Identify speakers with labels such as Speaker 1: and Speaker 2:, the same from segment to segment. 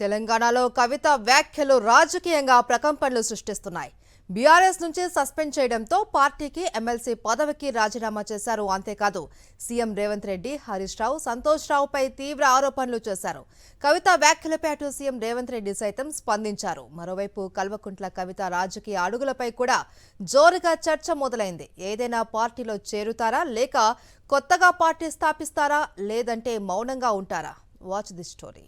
Speaker 1: తెలంగాణలో కవిత వ్యాఖ్యలు రాజకీయంగా ప్రకంపనలు సృష్టిస్తున్నాయి. బీఆర్ఎస్ నుంచి సస్పెండ్ చేయడంతో పార్టీకి ఎమ్మెల్సీ పదవికి రాజీనామా చేశారు. అంతేకాదు సీఎం రేవంత్ రెడ్డి, హరీష్ రావు, సంతోష్ రావుపై తీవ్ర ఆరోపణలు చేశారు. కవిత వ్యాఖ్యలపై అటు సీఎం రేవంత్ రెడ్డి సైతం స్పందించారు. మరోవైపు కల్వకుంట్ల కవిత రాజకీయ అడుగులపై కూడా జోరుగా చర్చ మొదలైంది. ఏదైనా పార్టీలో చేరుతారా, లేక కొత్తగా పార్టీ స్థాపిస్తారా, లేదంటే మౌనంగా ఉంటారా? Watch the story.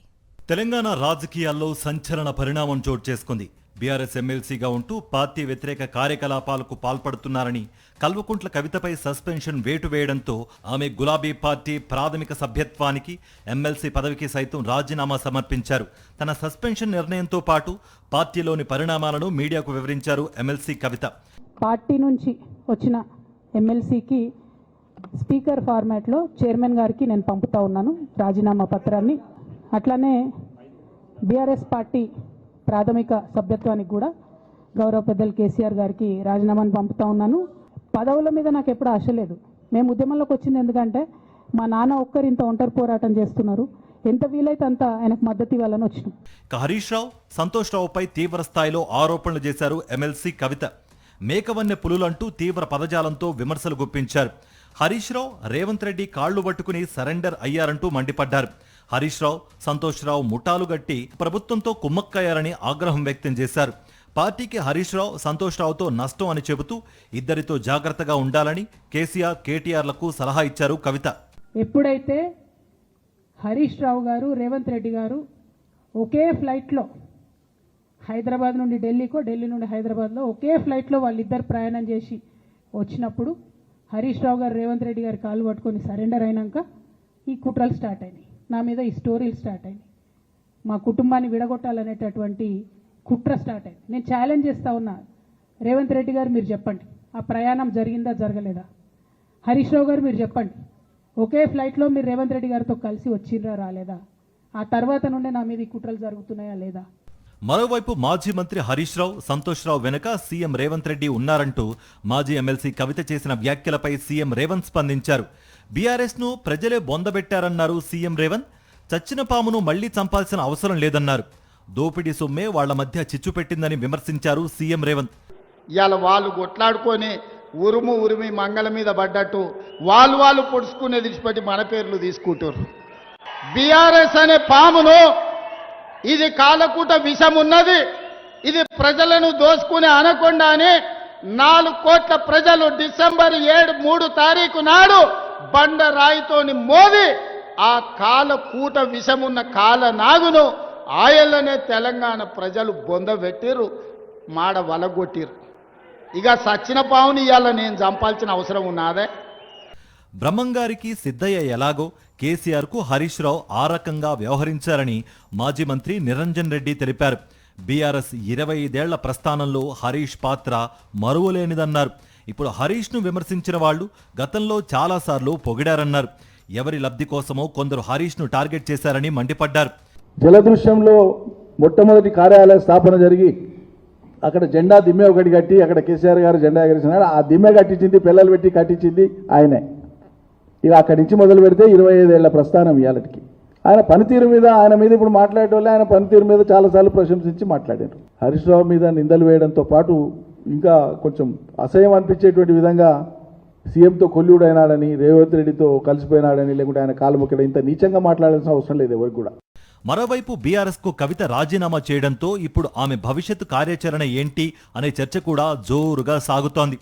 Speaker 2: తెలంగాణ రాజకీయాల్లో సంచలన పరిణామం చోటు చేసుకుంది. బీఆర్ఎస్ ఎమ్మెల్సీగా ఉంటూ పార్టీ వ్యతిరేక కార్యకలాపాలకు పాల్పడుతున్నారని కల్వకుంట్ల కవితపై సస్పెన్షన్ వేటు వేయడంతో ఆమె గులాబీ పార్టీ ప్రాథమిక సభ్యత్వానికి, ఎమ్మెల్సీ పదవికి సైతం రాజీనామా సమర్పించారు. తన సస్పెన్షన్ నిర్ణయంతో పాటు పార్టీలోని పరిణామాలను మీడియాకు వివరించారు ఎమ్మెల్సీ కవిత.
Speaker 3: పార్టీ నుంచి వచ్చిన ఎమ్మెల్సీకి స్పీకర్ ఫార్మాట్లో చైర్మన్ గారికి నేను పంపుతా ఉన్నాను రాజీనామా పత్రాన్ని. అట్లానే బీఆర్ఎస్ పార్టీ ప్రాథమిక సభ్యత్వానికి కూడా గౌరవ పెద్దలు కేసీఆర్ గారికి రాజీనామాను పంపుతా ఉన్నాను. పదవుల మీద నాకు ఎప్పుడు ఆశ లేదు. మేము ఉద్యమంలోకి వచ్చింది ఎందుకంటే మా నాన్న ఒక్కరు ఇంత ఒంటరి పోరాటం చేస్తున్నారు, ఎంత వీలైతే అంత ఆయనకు మద్దతు ఇవ్వాలని వచ్చినాం.
Speaker 2: హరీష్ రావు, సంతోష్ రావుపై తీవ్ర స్థాయిలో ఆరోపణలు చేశారు ఎమ్మెల్సీ కవిత. మేకవన్నె పులులంటూ తీవ్ర పదజాలంతో విమర్శలు గుప్పించారు. హరీష్ రావు, రేవంత్ రెడ్డి కాళ్లు పట్టుకుని సరెండర్ అయ్యారంటూ మండిపడ్డారు. హరీష్ రావు, సంతోష్ రావు ముఠాలు గట్టి ప్రభుత్వంతో కుమ్మక్కయ్యారని ఆగ్రహం వ్యక్తం చేశారు. పార్టీకి హరీష్ రావు, సంతోష్ రావుతో నష్టం అని చెబుతూ ఇద్దరితో జాగ్రత్తగా ఉండాలని కేసీఆర్, కేటీఆర్లకు సలహా ఇచ్చారు కవిత.
Speaker 3: ఎప్పుడైతే హరీష్ రావు గారు, రేవంత్ రెడ్డి గారు ఒకే ఫ్లైట్లో హైదరాబాద్ నుండి ఢిల్లీకో, ఢిల్లీ నుండి హైదరాబాద్లో ఒకే ఫ్లైట్లో వాళ్ళిద్దరు ప్రయాణం చేసి వచ్చినప్పుడు హరీష్ రావు గారు, రేవంత్ రెడ్డి గారు కాళ్ళు పట్టుకొని సరెండర్ అయినాక ఈ కుట్రలు స్టార్ట్ అయినాయి. నా మీద ఈ స్టోరీలు స్టార్ట్ అయినాయి. మా కుటుంబాన్ని విడగొట్టాలనేటటువంటి కుట్ర స్టార్ట్ అయింది. నేను ఛాలెంజ్ చేస్తా ఉన్నా, రేవంత్ రెడ్డి గారు మీరు చెప్పండి, ఆ ప్రయాణం జరిగిందా జరగలేదా? హరీష్ రావు గారు మీరు చెప్పండి, ఒకే ఫ్లైట్లో మీరు రేవంత్ రెడ్డి గారితో కలిసి వచ్చిండ్రా రాలేదా? ఆ తర్వాత నుండే నా మీద ఈ కుట్రలు జరుగుతున్నాయా లేదా?
Speaker 2: మరోవైపు మాజీ మంత్రి హరీష్ రావు, సంతోష్ రావు వెనుక సీఎం రేవంత్ రెడ్డి ఉన్నారంటూ మాజీ ఎమ్మెల్సీ కవిత చేసిన వ్యాఖ్యలపై సీఎం రేవంత్ స్పందించారు. బీఆర్ఎస్ ను ప్రజలే బొందబెట్టారన్నారు సీఎం రేవంత్. చచ్చిన పామును మళ్లీ చంపాల్సిన అవసరం లేదన్నారు. దోపిడీ సొమ్మే వాళ్ల మధ్య చిచ్చు పెట్టిందని విమర్శించారు సీఎం రేవంత్.
Speaker 4: ఇవాళ వాళ్ళు కొట్లాడుకొని ఉరుమి మంగళ మీద పడ్డట్టు వాళ్ళు పొడుచుకునే విడిచిపెట్టి మన పేర్లు తీసుకుంటారు. బీఆర్ఎస్ అనే పామును, ఇది కాలకూట విషం ఉన్నది, ఇది ప్రజలను దోసుకునే అనకొండ అని 4 కోట్ల ప్రజలు డిసెంబర్ 3 తారీఖు నాడు బండరాయితోని మోది ఆ కాలకూట విషమున్న కాల నాగును ఆయల్లనే తెలంగాణ ప్రజలు బొందబెట్టిరు, మాడ వలగొట్టిరు. ఇక సచ్చిన పావుని ఇవాళ నేను చంపాల్సిన అవసరం ఉన్నదే?
Speaker 2: బ్రహ్మంగారికి సిద్ధయ్య ఎలాగో కేసీఆర్కు హరీష్ రావు ఆ రకంగా వ్యవహరించారని మాజీ మంత్రి నిరంజన్ రెడ్డి తెలిపారు. బీఆర్ఎస్ 25 ఏళ్ల ప్రస్థానంలో హరీష్ పాత్ర మరువలేనిదన్నారు. ఇప్పుడు హరీష్ను విమర్శించిన వాళ్లు గతంలో చాలాసార్లు పొగిడారన్నారు. ఎవరి లబ్ధి కోసమో కొందరు హరీష్ను టార్గెట్ చేశారని మండిపడ్డారు.
Speaker 5: జలదృశ్యంలో మొట్టమొదటి కార్యాలయ స్థాపన జరిగి అక్కడ జెండా దిమ్మె ఒకటి కట్టి అక్కడ కేసీఆర్ గారు జెండా ఎగరేసినారు. ఆ దిమ్మె కట్టించింది, పిల్లలు పెట్టి కట్టించింది ఆయనే. ఇక అక్కడి నుంచి మొదలు పెడితే 25 ఏళ్ల ప్రస్థానం ఇవాళకి. ఆయన పనితీరు మీద, ఆయన మీద ఇప్పుడు మాట్లాడేటోళ్ళే ఆయన పనితీరు మీద చాలాసార్లు ప్రశంసించి మాట్లాడారు. హరీష్ రావు మీద నిందలు వేయడంతో పాటు ఇంకా కొంచెం అసహ్యం అనిపించేటువంటి విధంగా సీఎంతో కొల్లుడైనాడని, రేవంత్ రెడ్డితో కలిసిపోయినాడని, లేకుంటే ఆయన కాలు మొక్కడం, ఇంత నీచంగా మాట్లాడాల్సిన అవసరం లేదు ఎవరికి కూడా.
Speaker 2: మరోవైపు బీఆర్ఎస్ కు కవిత రాజీనామా చేయడంతో ఇప్పుడు ఆమె భవిష్యత్తు కార్యాచరణ ఏంటి అనే చర్చ కూడా జోరుగా సాగుతోంది.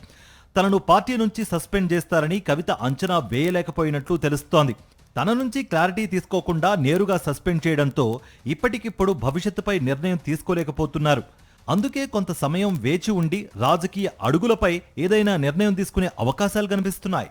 Speaker 2: తనను పార్టీ నుంచి సస్పెండ్ చేస్తారని కవిత అంచనా వేయలేకపోయినట్లు తెలుస్తోంది. తన నుంచి క్లారిటీ తీసుకోకుండా నేరుగా సస్పెండ్ చేయడంతో ఇప్పటికిప్పుడు భవిష్యత్తుపై నిర్ణయం తీసుకోలేకపోతున్నారు. అందుకే కొంత సమయం వేచి ఉండి రాజకీయ అడుగులపై ఏదైనా నిర్ణయం తీసుకునే అవకాశాలు కనిపిస్తున్నాయి.